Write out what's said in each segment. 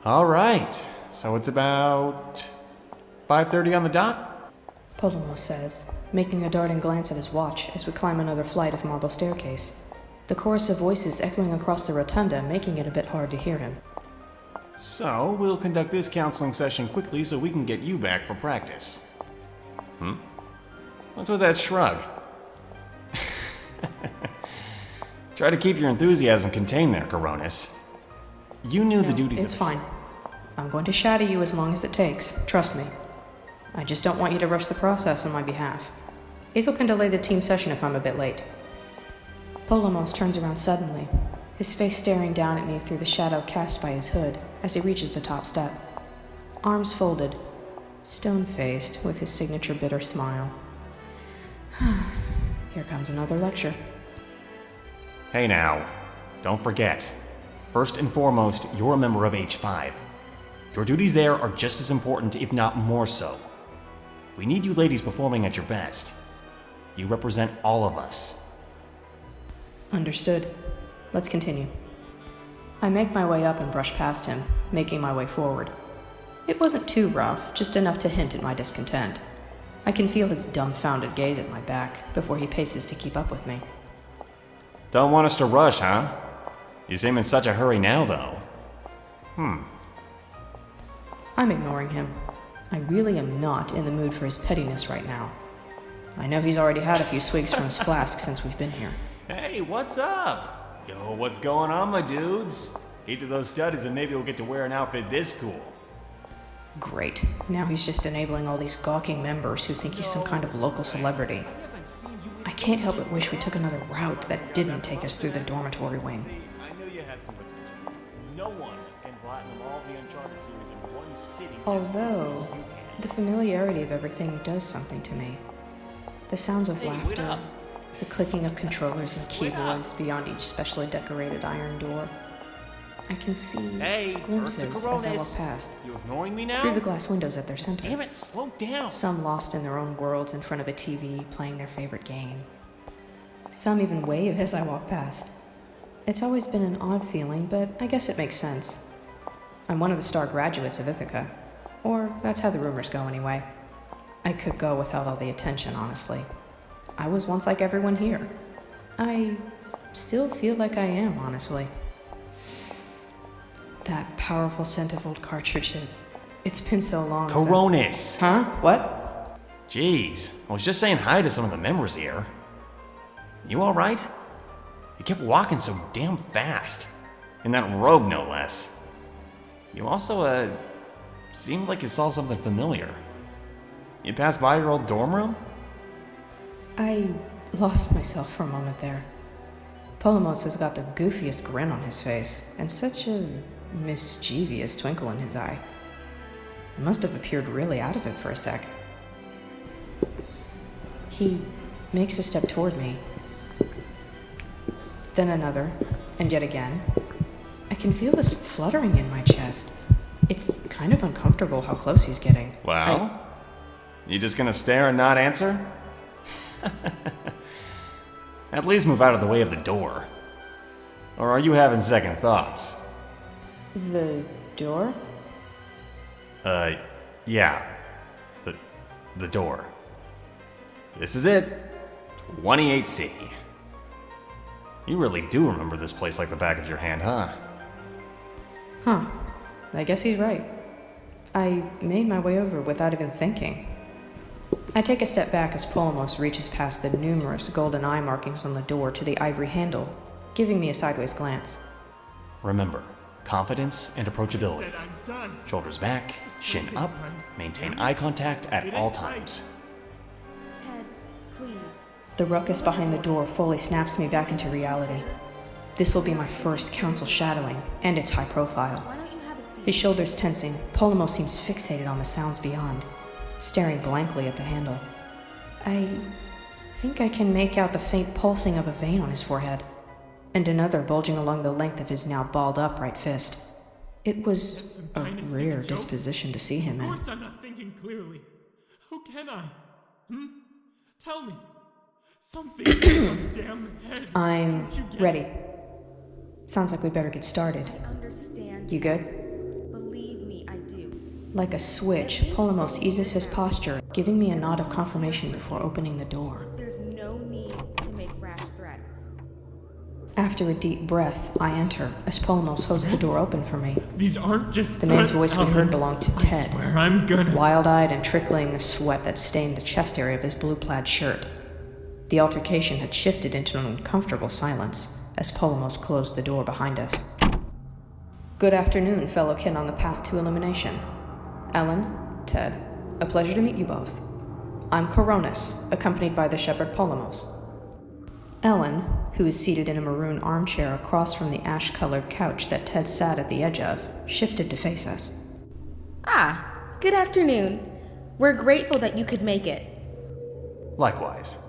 Alright, so it's about 5:30 on the dot? Polemos says, making a darting glance at his watch as we climb another flight of marble staircase. The chorus of voices echoing across the rotunda, making it a bit hard to hear him. So, we'll conduct this counseling session quickly so we can get you back for practice. What's with that shrug? Try to keep your enthusiasm contained there, Coronis. You knew the duties It's fine. I'm going to shadow you as long as it takes. Trust me. I just don't want you to rush the process on my behalf. Hazel can delay the team session if I'm a bit late. Polemos turns around suddenly, his face staring down at me through the shadow cast by his hood as he reaches the top step. Arms folded, stone-faced with his signature bitter smile. Here comes another lecture. Hey now, don't forget. First and foremost, you're a member of H5. Your duties there are just as important, if not more so. We need you ladies performing at your best. You represent all of us. Understood. Let's continue. I make my way up and brush past him, making my way forward. It wasn't too rough, just enough to hint at my discontent. I can feel his dumbfounded gaze at my back before he paces to keep up with me. Don't want us to rush, huh? You seem in such a hurry now, though. I'm ignoring him. I really am not in the mood for his pettiness right now. I know he's already had a few swigs from his flask since we've been here. Hey, what's up? Yo, what's going on, my dudes? Keep to those studies and maybe we'll get to wear an outfit this cool. Great. Now he's just enabling all these gawking members who think he's some kind of local celebrity. I can't help but wish we took another route that didn't take us through the dormitory wing. I knew you had some potential. No one can platinum all the Uncharted series in one sitting. Although, the familiarity of everything does something to me. The sounds of laughter, the clicking of controllers and keyboards beyond each specially decorated iron door. I can see glimpses as I walk past, You ignoring me now? through the glass windows at their center. Damn it, slow down. Some lost in their own worlds in front of a TV playing their favorite game. Some even wave as I walk past. It's always been an odd feeling, but I guess it makes sense. I'm one of the star graduates of Ithaca. Or that's how the rumors go anyway. I could go without all the attention, honestly. I was once like everyone here. I still feel like I am, honestly. That powerful scent of old cartridges. It's been so long Coronis! Huh? What? Jeez, I was just saying hi to some of the members here. You alright? You kept walking so damn fast. In that robe, no less. You also, seemed like you saw something familiar. You passed by your old dorm room? I lost myself for a moment there. Polemos has got the goofiest grin on his face, and such a mischievous twinkle in his eye. I must have appeared really out of it for a sec. He makes a step toward me. Then another, and yet again. I can feel this fluttering in my chest. It's kind of uncomfortable how close he's getting. Well? You just gonna stare and not answer? At least move out of the way of the door. Or are you having second thoughts? The door? Yeah. The door. This is it. 28C. You really do remember this place like the back of your hand, huh? Huh. I guess he's right. I made my way over without even thinking. I take a step back as Polemos reaches past the numerous golden eye markings on the door to the ivory handle, giving me a sideways glance. Remember, confidence and approachability. Shoulders back, chin up, maintain eye contact at all times. Ted, please. The ruckus behind the door fully snaps me back into reality. This will be my first council shadowing, and it's high profile. Why don't you have a seat? His shoulders tensing, Polemos seems fixated on the sounds beyond, staring blankly at the handle. I think I can make out the faint pulsing of a vein on his forehead, and another bulging along the length of his now balled up right fist. It was a rare disposition to see him in. Of course I'm not thinking clearly. How can I? Tell me. Something's in my damn head. I'm Don't you get it? ready. Sounds like we better get started. I understand. You good? Believe Like a switch, Polemos eases his posture, giving me a nod of confirmation before opening the door. There's no need to make rash threats. After a deep breath, I enter, as Polemos holds the door open for me. These aren't just The man's threats, voice we heard Alan. belonged to I Ted, swear I'm gonna... wild-eyed and trickling a sweat that stained the chest area of his blue-plaid shirt. The altercation had shifted into an uncomfortable silence, as Polemos closed the door behind us. Good afternoon, fellow kin on the path to elimination. Ellen, Ted, a pleasure to meet you both. I'm Coronis, accompanied by the shepherd Polemos. Ellen, who is seated in a maroon armchair across from the ash-colored couch that Ted sat at the edge of, shifted to face us. Ah, good afternoon. We're grateful that you could make it. Likewise.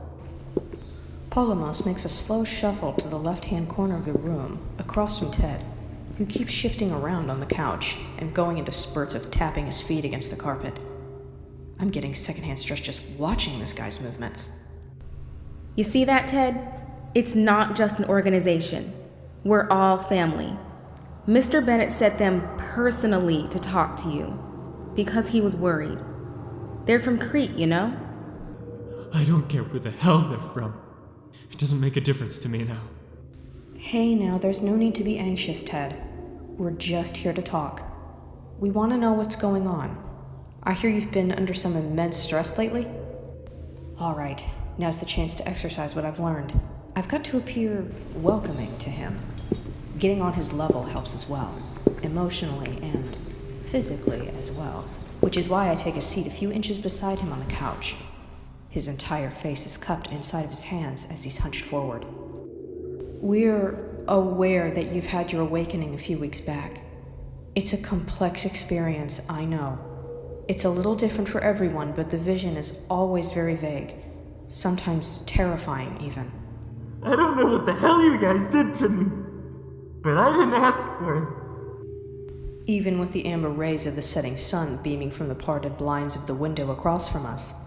Polemos makes a slow shuffle to the left-hand corner of the room, across from Ted, who keeps shifting around on the couch and going into spurts of tapping his feet against the carpet. I'm getting secondhand stress just watching this guy's movements. You see that, Ted? It's not just an organization. We're all family. Mr. Bennett sent them personally to talk to you because he was worried. They're from Crete, you know? I don't care where the hell they're from. It doesn't make a difference to me now. Hey now, there's no need to be anxious, Ted. We're just here to talk. We want to know what's going on. I hear you've been under some immense stress lately? Alright, now's the chance to exercise what I've learned. I've got to appear welcoming to him. Getting on his level helps as well, emotionally and physically as well, which is why I take a seat a few inches beside him on the couch. His entire face is cupped inside of his hands as he's hunched forward. We're aware that you've had your awakening a few weeks back. It's a complex experience, I know. It's a little different for everyone, but the vision is always very vague, sometimes terrifying even. I don't know what the hell you guys did to me, but I didn't ask for it. Even with the amber rays of the setting sun beaming from the parted blinds of the window across from us,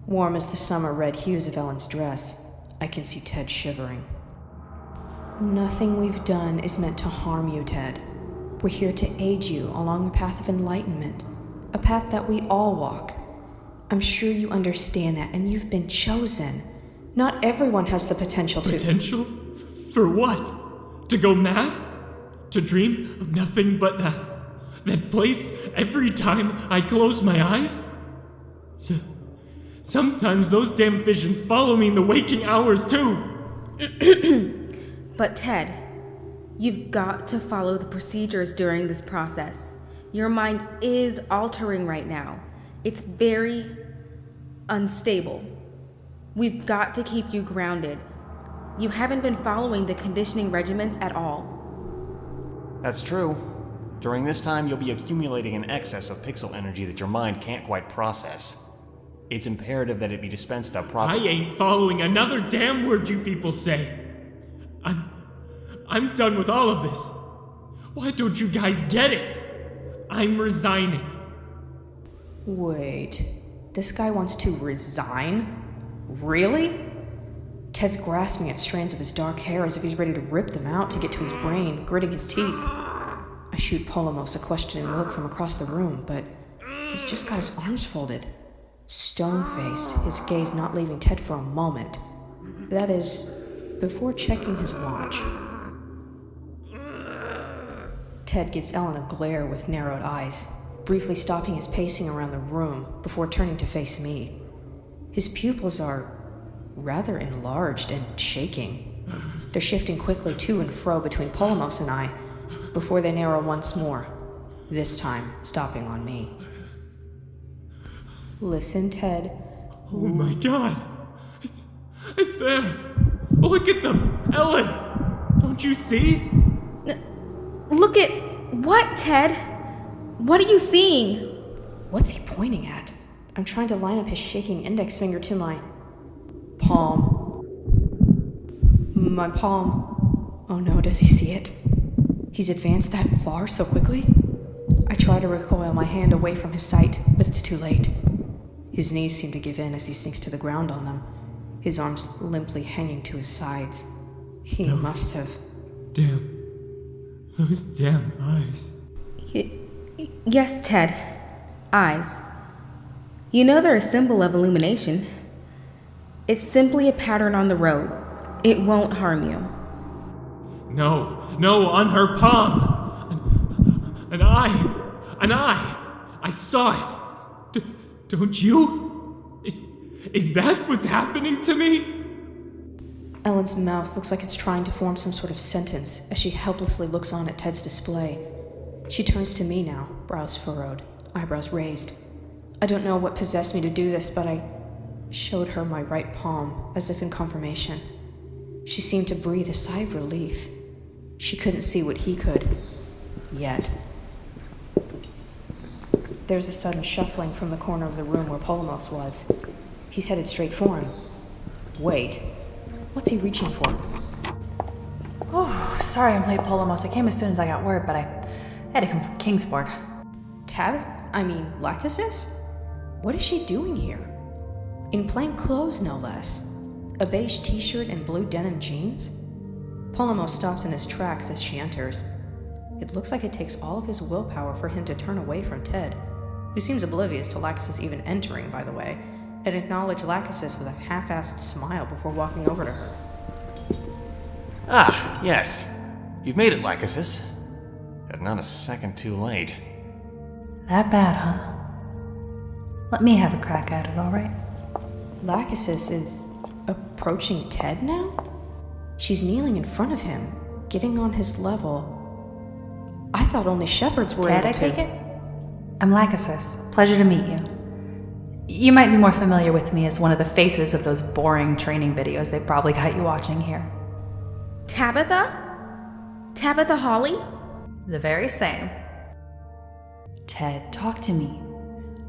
warm as the summer red hues of Ellen's dress, I can see Ted shivering. Nothing we've done is meant to harm you, Ted. We're here to aid you along the path of enlightenment, a path that we all walk. I'm sure you understand that, and you've been chosen. Not everyone has the potential to— Potential? For what? To go mad? To dream of nothing but that place every time I close my eyes? Sometimes those damn visions follow me in the waking hours too. But Ted, you've got to follow the procedures during this process. Your mind is altering right now. It's very unstable. We've got to keep you grounded. You haven't been following the conditioning regimens at all. That's true. During this time, you'll be accumulating an excess of pixel energy that your mind can't quite process. It's imperative that it be dispensed up I properly. ain't following another damn word you people say. I'm done with all of this. Why don't you guys get it? I'm resigning. Wait, this guy wants to resign? Really? Ted's grasping at strands of his dark hair as if he's ready to rip them out to get to his brain, gritting his teeth. I shoot Polemos a questioning look from across the room, but he's just got his arms folded. Stone-faced, his gaze not leaving Ted for a moment. That is, before checking his watch. Ted gives Ellen a glare with narrowed eyes, briefly stopping his pacing around the room before turning to face me. His pupils are rather enlarged and shaking. They're shifting quickly to and fro between Polemos and I before they narrow once more, this time stopping on me. Listen, Ted. Oh my god. It's there. Look at them. Ellen, don't you see? Look at what, Ted? What are you seeing? What's he pointing at? I'm trying to line up his shaking index finger to my palm. My palm. Oh no, does he see it? He's advanced that far so quickly? I try to recoil my hand away from his sight, but it's too late. His knees seem to give in as he sinks to the ground on them, his arms limply hanging to his sides. He must have... Those damn eyes. Yes, Ted. Eyes. You know they're a symbol of illumination. It's simply a pattern on the road. It won't harm you. No, on her palm. An eye. I saw it. Don't you? Is that what's happening to me? Ellen's mouth looks like it's trying to form some sort of sentence as she helplessly looks on at Ted's display. She turns to me now, brows furrowed, eyebrows raised. I don't know what possessed me to do this, but I showed her my right palm, as if in confirmation. She seemed to breathe a sigh of relief. She couldn't see what he could. Yet. There's a sudden shuffling from the corner of the room where Polemos was. He's headed straight for him. Wait. What's he reaching for? Oh, sorry I'm late, Polemos. I came as soon as I got word, but I had to come from Kingsport. Lachesis? What is she doing here? In plain clothes, no less. A beige t-shirt and blue denim jeans? Polemos stops in his tracks as she enters. It looks like it takes all of his willpower for him to turn away from Ted, who seems oblivious to Lachesis even entering, by the way, and acknowledge Lachesis with a half-assed smile before walking over to her. Ah, yes. You've made it, Lachesis. And not a second too late. That bad, huh? Let me have a crack at it, all right? Lachesis is approaching Ted now? She's kneeling in front of him, getting on his level. I thought only shepherds were Ted, able I to... take it? I'm Lachesis. Pleasure to meet you. You might be more familiar with me as one of the faces of those boring training videos they probably got you watching here. Tabitha? Tabitha Holly? The very same. Ted, talk to me.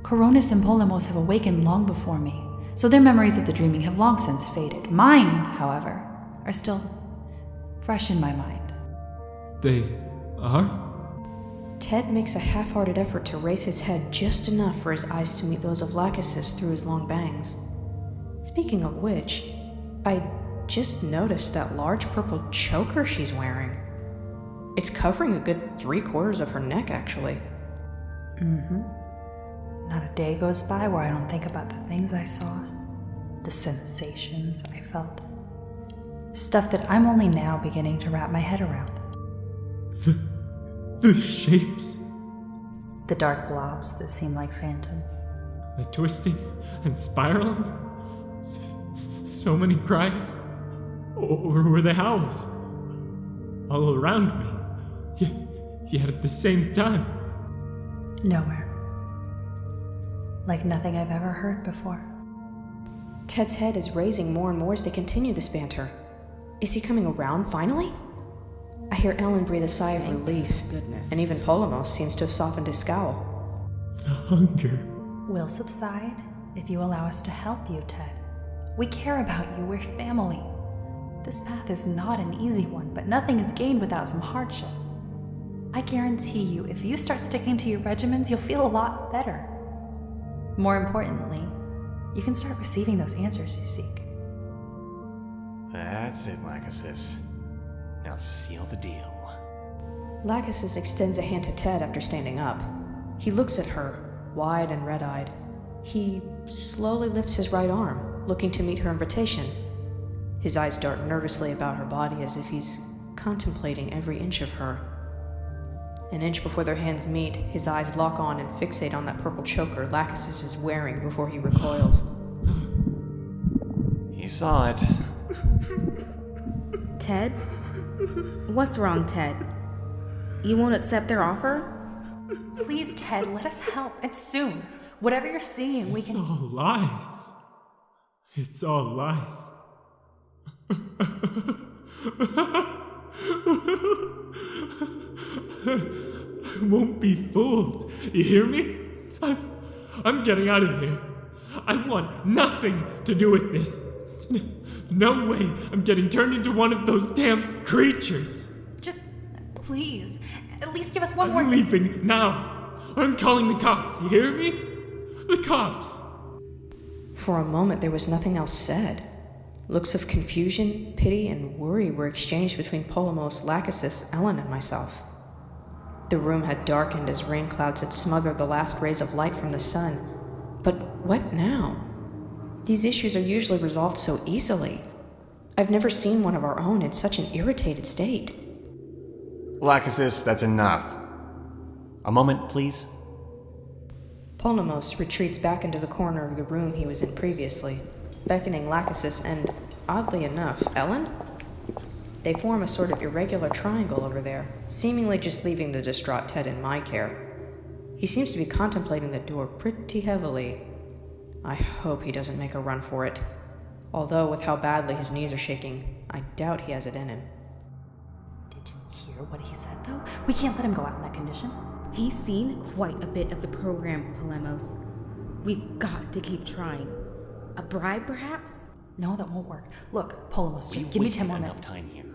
Coronis and Polemos have awakened long before me, so their memories of the dreaming have long since faded. Mine, however, are still fresh in my mind. They are? Ted makes a half-hearted effort to raise his head just enough for his eyes to meet those of Lachesis through his long bangs. Speaking of which, I just noticed that large purple choker she's wearing. It's covering a good 3/4 of her neck, actually. Not a day goes by where I don't think about the things I saw, the sensations I felt. Stuff that I'm only now beginning to wrap my head around. The shapes. The dark blobs that seem like phantoms. The twisting and spiraling. So many cries. Or were they howls? All around me. Yet at the same time. Nowhere. Like nothing I've ever heard before. Ted's head is raising more and more as they continue this banter. Is he coming around finally? I hear Ellen breathe a sigh of relief, goodness. and even Polemos seems to have softened his scowl. The hunger. Will subside if you allow us to help you, Ted. We care about you, we're family. This path is not an easy one, but nothing is gained without some hardship. I guarantee you, if you start sticking to your regimens, you'll feel a lot better. More importantly, you can start receiving those answers you seek. That's it, Lachesis. Now seal the deal. Lachesis extends a hand to Ted after standing up. He looks at her, wide and red-eyed. He slowly lifts his right arm, looking to meet her invitation. His eyes dart nervously about her body as if he's contemplating every inch of her. An inch before their hands meet, his eyes lock on and fixate on that purple choker Lachesis is wearing before he recoils. He saw it. Ted? What's wrong, Ted? You won't accept their offer? Please, Ted, let us help, and soon. Whatever you're seeing, we It's can... all lies. It's all lies. I won't be fooled. You hear me? I'm getting out of here. I want nothing to do with this. No way I'm getting turned into one of those damn creatures. Just, please, at least give us one more... I'm leaving now. I'm calling the cops. You hear me? The cops. For a moment, there was nothing else said. Looks of confusion, pity, and worry were exchanged between Polemos, Lachesis, Ellen, and myself. The room had darkened as rain clouds had smothered the last rays of light from the sun. But what now? These issues are usually resolved so easily. I've never seen one of our own in such an irritated state. Lachesis, that's enough. A moment, please. Polemos retreats back into the corner of the room he was in previously, beckoning Lachesis and, oddly enough, Ellen? They form a sort of irregular triangle over there, seemingly just leaving the distraught Ted in my care. He seems to be contemplating the door pretty heavily. I hope he doesn't make a run for it. Although, with how badly his knees are shaking, I doubt he has it in him. Did you hear what he said, though? We can't let him go out in that condition. He's seen quite a bit of the program, Polemos. We've got to keep trying. A bribe, perhaps? No, that won't work. Look, Polemos, just give me 10 more enough minutes. time here.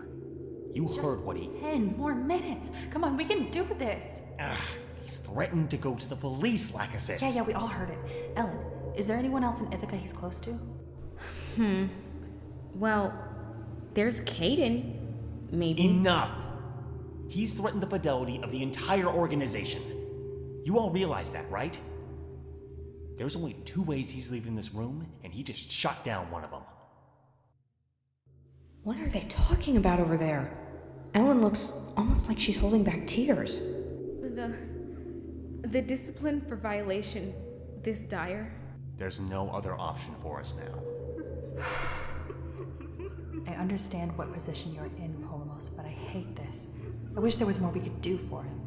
You heard what he... 10 more minutes. Come on, we can do this. He's threatened to go to the police, Lachesis. Yeah, we all heard it. Ellen, is there anyone else in Ithaca he's close to? Well, there's Caden. Maybe. Enough! He's threatened the fidelity of the entire organization. You all realize that, right? There's only 2 ways he's leaving this room, and he just shot down one of them. What are they talking about over there? Ellen looks almost like she's holding back tears. The discipline for violations this dire? There's no other option for us now. I understand what position you're in, Polemos, but I hate this. I wish there was more we could do for him.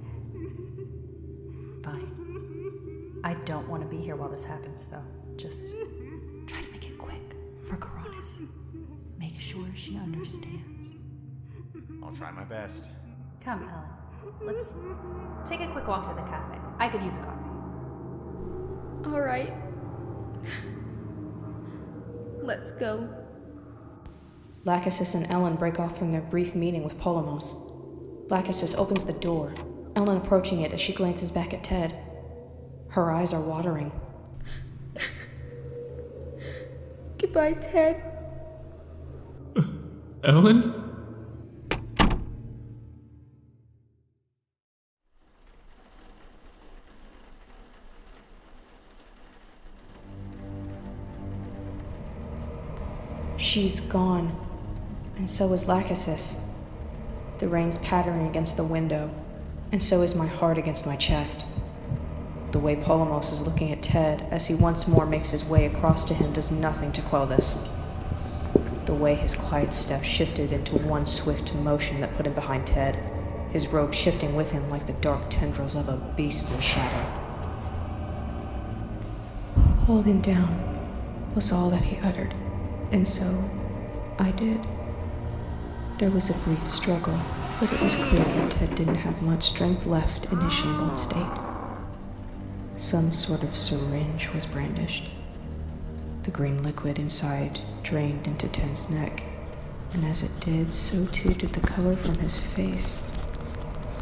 Fine. I don't want to be here while this happens, though. Just try to make it quick for Coronis. Make sure she understands. I'll try my best. Come, Ellen. Let's take a quick walk to the cafe. I could use a coffee. All right. Let's go. Lachesis and Ellen break off from their brief meeting with Polemos. Lachesis opens the door, Ellen approaching it as she glances back at Ted. Her eyes are watering. Goodbye, Ted. Ellen? She's gone, and so is Lachesis. The rain's pattering against the window, and so is my heart against my chest. The way Polemos is looking at Ted as he once more makes his way across to him does nothing to quell this. The way his quiet steps shifted into one swift motion that put him behind Ted, his robe shifting with him like the dark tendrils of a beastly shadow. "Hold him down," was all that he uttered, and so I did. There was a brief struggle, but it was clear that Ted didn't have much strength left in his shambled state. Some sort of syringe was brandished. The green liquid inside drained into Ted's neck, and as it did, so too did the color from his face.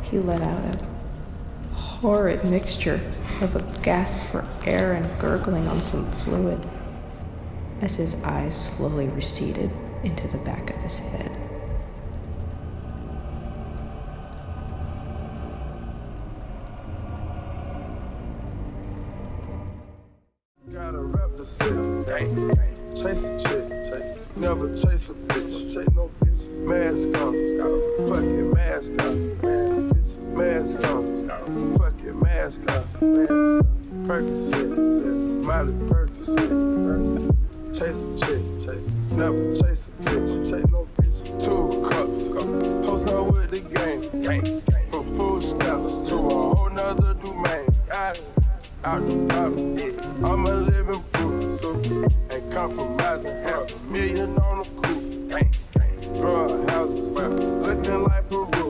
He let out a horrid mixture of a gasp for air and gurgling on some fluid, as his eyes slowly receded into the back of his head. Gotta rep the city, chase a chick, never chase a bitch, chase no bitch. Mask on, fucking mask on, mask on, fucking mask on, Percocet, Miley Percocet, chase a chick, never chase a bitch, chase no bitch. 2 cups, toast up with the gang, from food stamps to a whole nother domain. Out the bottom, I'm a living proof, so ain't compromising. $500,000 on the coupe, drug houses, looking like Peru.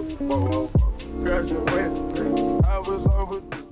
Graduated, I was overdue.